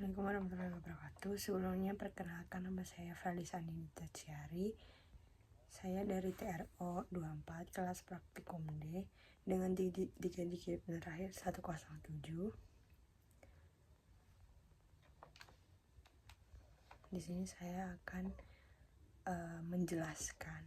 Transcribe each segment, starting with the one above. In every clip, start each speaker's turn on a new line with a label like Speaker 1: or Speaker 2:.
Speaker 1: Assalamualaikum warahmatullahi wabarakatuh. Sebelumnya perkenalkan, nama saya Felis Andinita Ciari. Saya dari TRO 24 kelas praktikum D dengan 3 digit terakhir 107. Di sini saya akan menjelaskan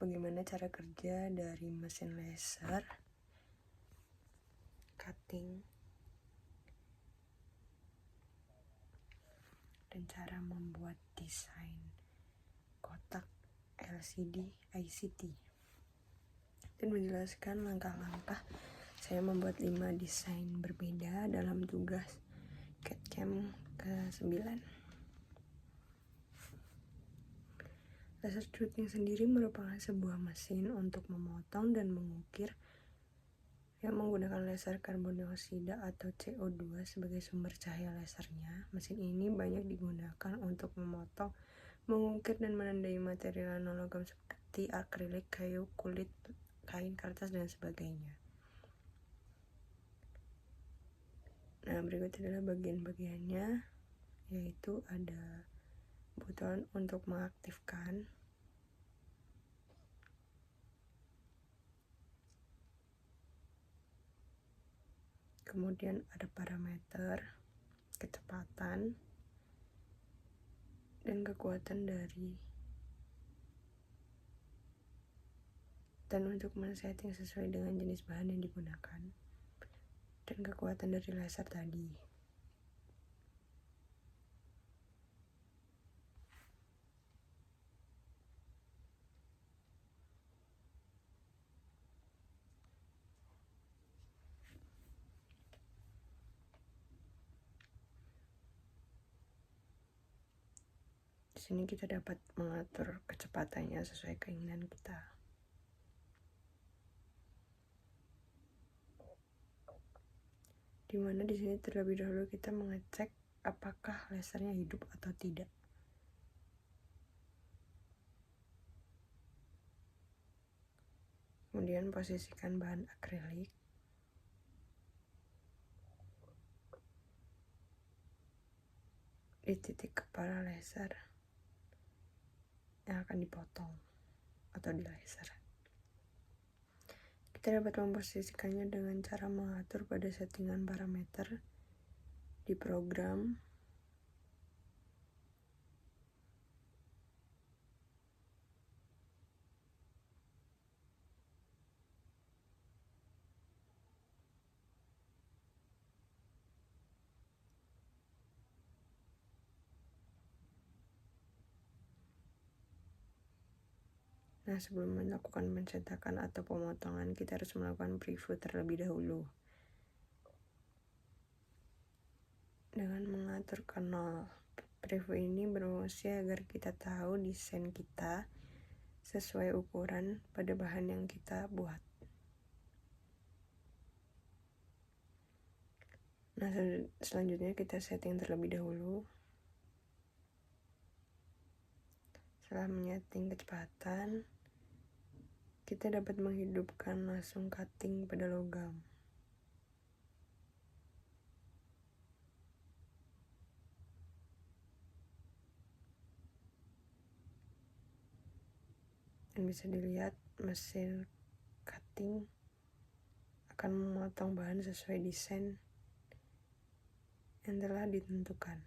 Speaker 1: bagaimana cara kerja dari mesin laser, cutting, dan cara membuat desain kotak LCD ICT, dan menjelaskan langkah-langkah saya membuat 5 desain berbeda dalam tugas CAD/CAM ke-9. Laser cutting sendiri merupakan sebuah mesin untuk memotong dan mengukir yang menggunakan laser karbon dioksida atau CO2 sebagai sumber cahaya lasernya. Mesin ini banyak digunakan untuk memotong, mengukir, dan menandai material non-logam seperti akrilik, kayu, kulit, kain, kertas, dan sebagainya. Nah, berikut adalah bagian-bagiannya, yaitu ada buton untuk mengaktifkan, kemudian ada parameter, kecepatan, dan kekuatan dan untuk men-setting sesuai dengan jenis bahan yang digunakan dan kekuatan dari laser tadi. Di sini kita dapat mengatur kecepatannya sesuai keinginan kita. Dimana di sini terlebih dahulu kita mengecek apakah lasernya hidup atau tidak. Kemudian posisikan bahan akrilik. Di titik kepala laser yang akan dipotong atau di laser. Kita dapat memposisikannya dengan cara mengatur pada settingan parameter di program. Nah, sebelum melakukan pencetakan atau pemotongan, kita harus melakukan preview terlebih dahulu. Dengan mengatur ke 0, preview ini berfungsi agar kita tahu desain kita sesuai ukuran pada bahan yang kita buat. Nah, selanjutnya kita setting terlebih dahulu. Setelah menyeting kecepatan, kita dapat menghidupkan langsung cutting pada logam. Dan bisa dilihat mesin cutting akan memotong bahan sesuai desain yang telah ditentukan.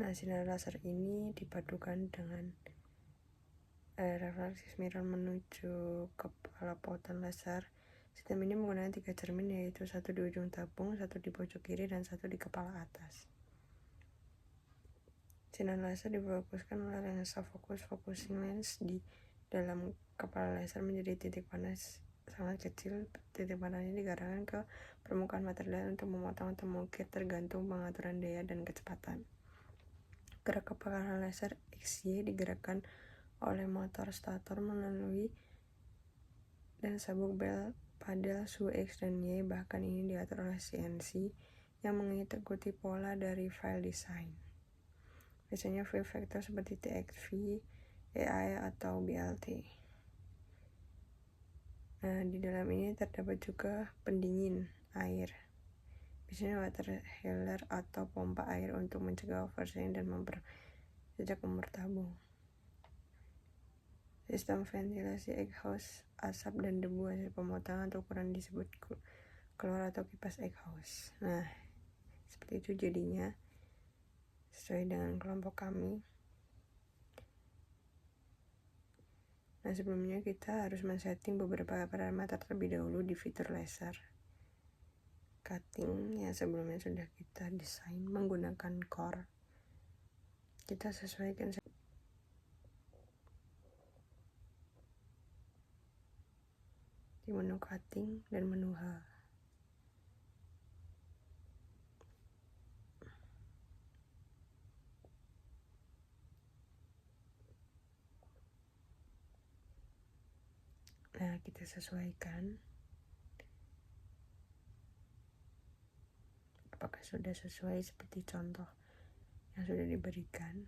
Speaker 1: Nah, sinar laser ini dipadukan dengan reflektif mirror menuju kepala pautan laser. Sistem ini menggunakan 3 cermin, yaitu 1 di ujung tabung, 1 di pojok kiri, dan 1 di kepala atas. Sinar laser difokuskan oleh lensa focusing lens di dalam kepala laser menjadi titik panas sangat kecil. Titik panas ini diarahkan ke permukaan material untuk memotong atau mengukir tergantung pengaturan daya dan kecepatan. Gerak kepala laser XY digerakkan oleh motor stator melalui dan sabuk bel padel suhu X dan Y, bahkan ini diatur oleh CNC yang mengikuti pola dari file desain. Biasanya file vektor seperti TXV, AI, atau BLT. Nah, di dalam ini terdapat juga pendingin air. Biasanya water healer atau pompa air untuk mencegah overshading dan memperjejak umur tabung. Sistem ventilasi exhaust, asap dan debu hasil pemotongan atau ukuran disebut keluar atau kipas exhaust. Nah, seperti itu jadinya sesuai dengan kelompok kami. Nah, sebelumnya kita harus men-setting beberapa parameter terlebih dahulu di fitur laser cutting yang sebelumnya sudah kita desain menggunakan core. Kita sesuaikan di menu cutting dan menu H. Nah, kita sesuaikan apakah sudah sesuai seperti contoh yang sudah diberikan.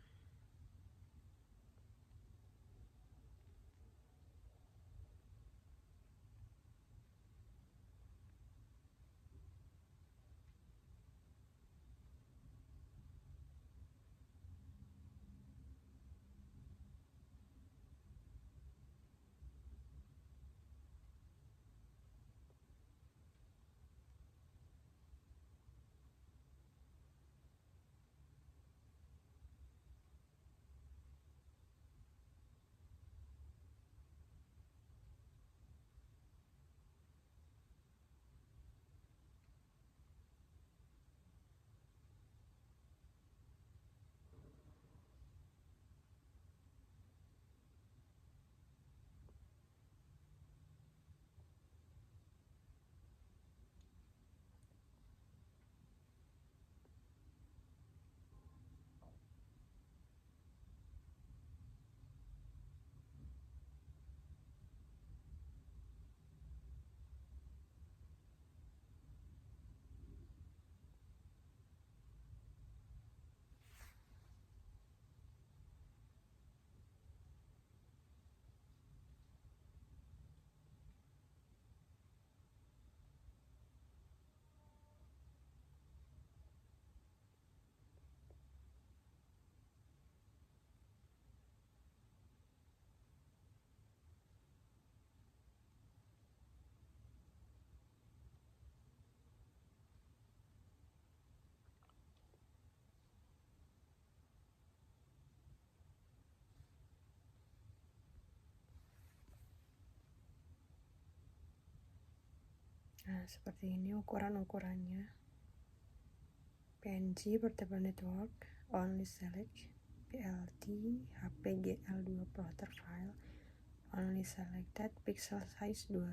Speaker 1: Nah, seperti ini ukuran-ukurannya. PNG, Portable Network, Only Select, PLT, HPGL2 Plotter File, Only Selected, Pixel Size 2.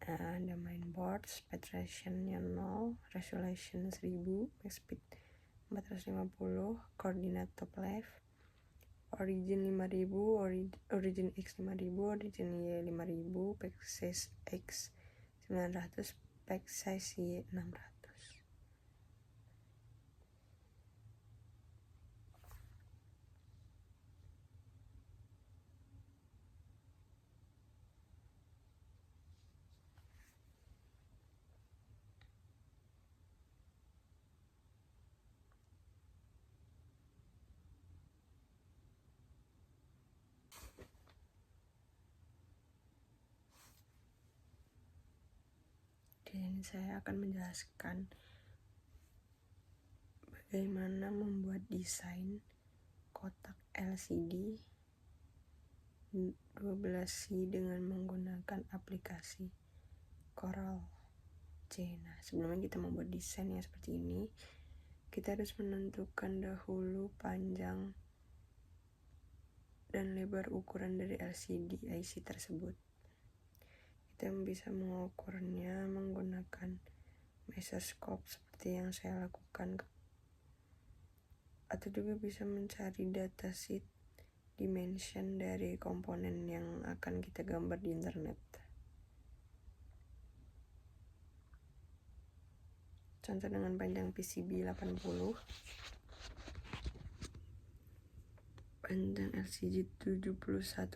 Speaker 1: Ada mainboard, speed ratio-nya 0, resolution 1000, max speed 450, koordinat top left, origin 5000, origin X 5000, origin Y 5000, backsize X 900, backsize Y 600. Di sini saya akan menjelaskan bagaimana membuat desain kotak LCD 12C dengan menggunakan aplikasi Coral C. Nah, sebelumnya kita membuat desain yang seperti ini, kita harus menentukan dahulu panjang dan lebar ukuran dari LCD IC tersebut. Kita bisa mengukurnya menggunakan mesoskop seperti yang saya lakukan, atau juga bisa mencari datasheet dimension dari komponen yang akan kita gambar di internet. contoh dengan panjang PCB 80, panjang LCD 71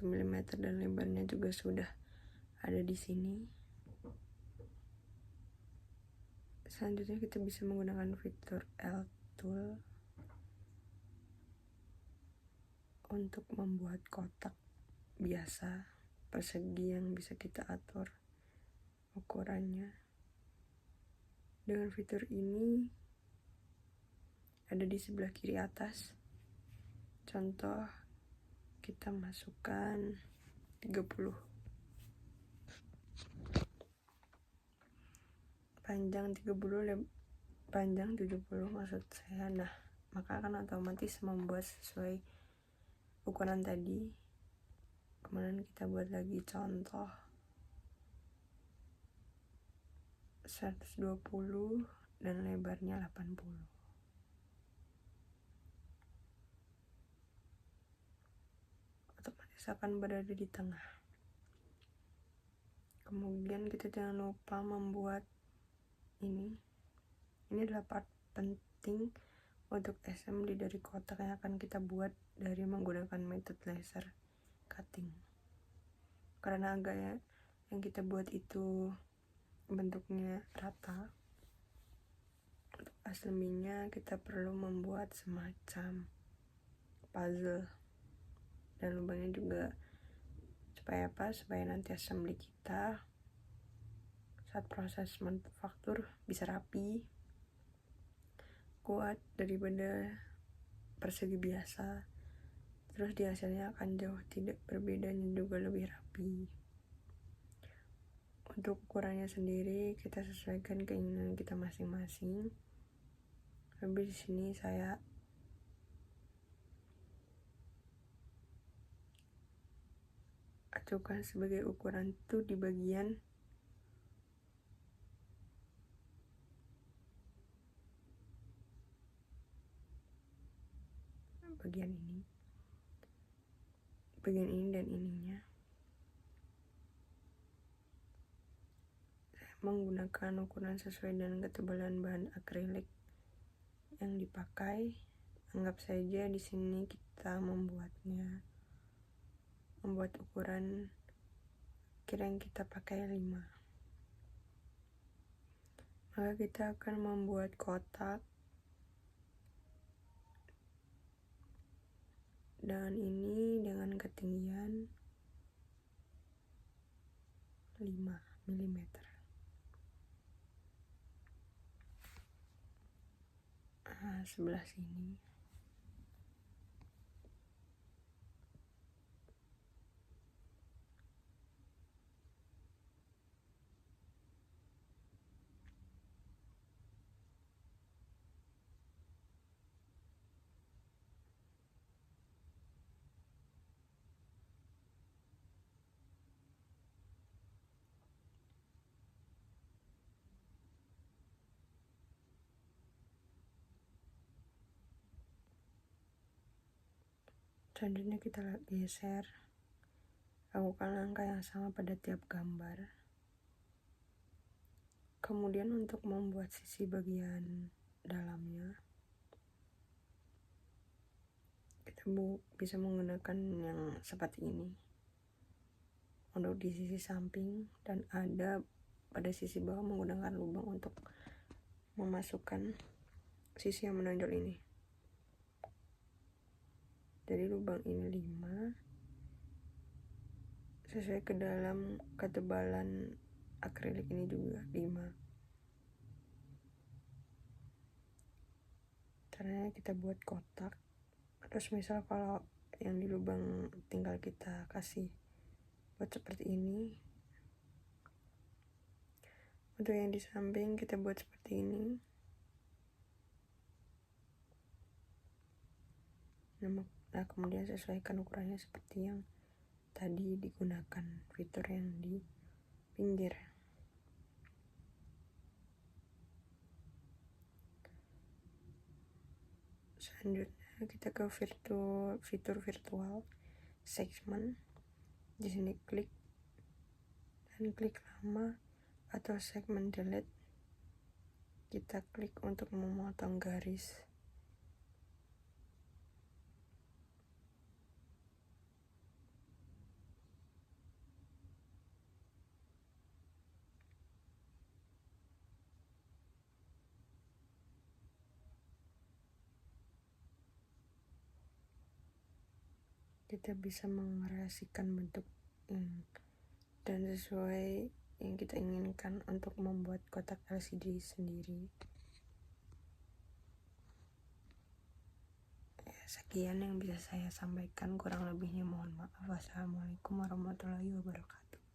Speaker 1: mm dan lebarnya juga sudah ada di sini. Selanjutnya kita bisa menggunakan fitur L-Tool untuk membuat kotak biasa persegi yang bisa kita atur ukurannya. Dengan fitur ini ada di sebelah kiri atas. Contoh, kita masukkan 30. Panjang 30, panjang 70 maksud saya. Nah, maka akan otomatis membuat sesuai ukuran tadi. Kemudian kita buat lagi contoh 120 dan lebarnya 80. Otomatis akan berada di tengah. Kemudian kita jangan lupa membuat ini adalah part penting untuk assembly dari kotak yang akan kita buat dari menggunakan metode laser cutting. Karena gaya yang kita buat itu bentuknya rata, untuk assemblinya kita perlu membuat semacam puzzle, dan lubangnya juga supaya apa? Supaya nanti assembly kita saat proses manufaktur bisa rapi, kuat daripada persegi biasa. Terus di hasilnya akan jauh tidak berbeda dan juga lebih rapi. Untuk ukurannya sendiri kita sesuaikan keinginan kita masing-masing. Lebih di sini saya acukan sebagai ukuran itu di bagian ini dan ininya. Saya menggunakan ukuran sesuai dengan ketebalan bahan akrilik yang dipakai. Anggap saja di sini kita membuat ukuran kira yang kita pakai 5. Maka kita akan membuat kotak dengan ini dengan ketinggian 5 mm. Sebelah sini selanjutnya kita geser, lakukan langkah yang sama pada tiap gambar. Kemudian untuk membuat sisi bagian dalamnya, kita bisa menggunakan yang seperti ini untuk di sisi samping, dan ada pada sisi bawah menggunakan lubang untuk memasukkan sisi yang menonjol ini. Jadi lubang ini 5 sesuai ke dalam ketebalan akrilik ini juga 5. Caranya kita buat kotak. Terus misal kalau yang di lubang tinggal kita kasih buat seperti ini. Untuk yang di samping kita buat seperti ini. Nah, kemudian sesuaikan ukurannya seperti yang tadi digunakan fitur yang di pinggir. Selanjutnya kita ke fitur virtual segment. Di sini klik lama atau segment delete. Kita klik untuk memotong garis. Kita bisa mengekspresikan bentuk dan sesuai yang kita inginkan untuk membuat kotak LCD sendiri. Sekian yang bisa saya sampaikan, kurang lebihnya mohon maaf. Wassalamualaikum warahmatullahi wabarakatuh.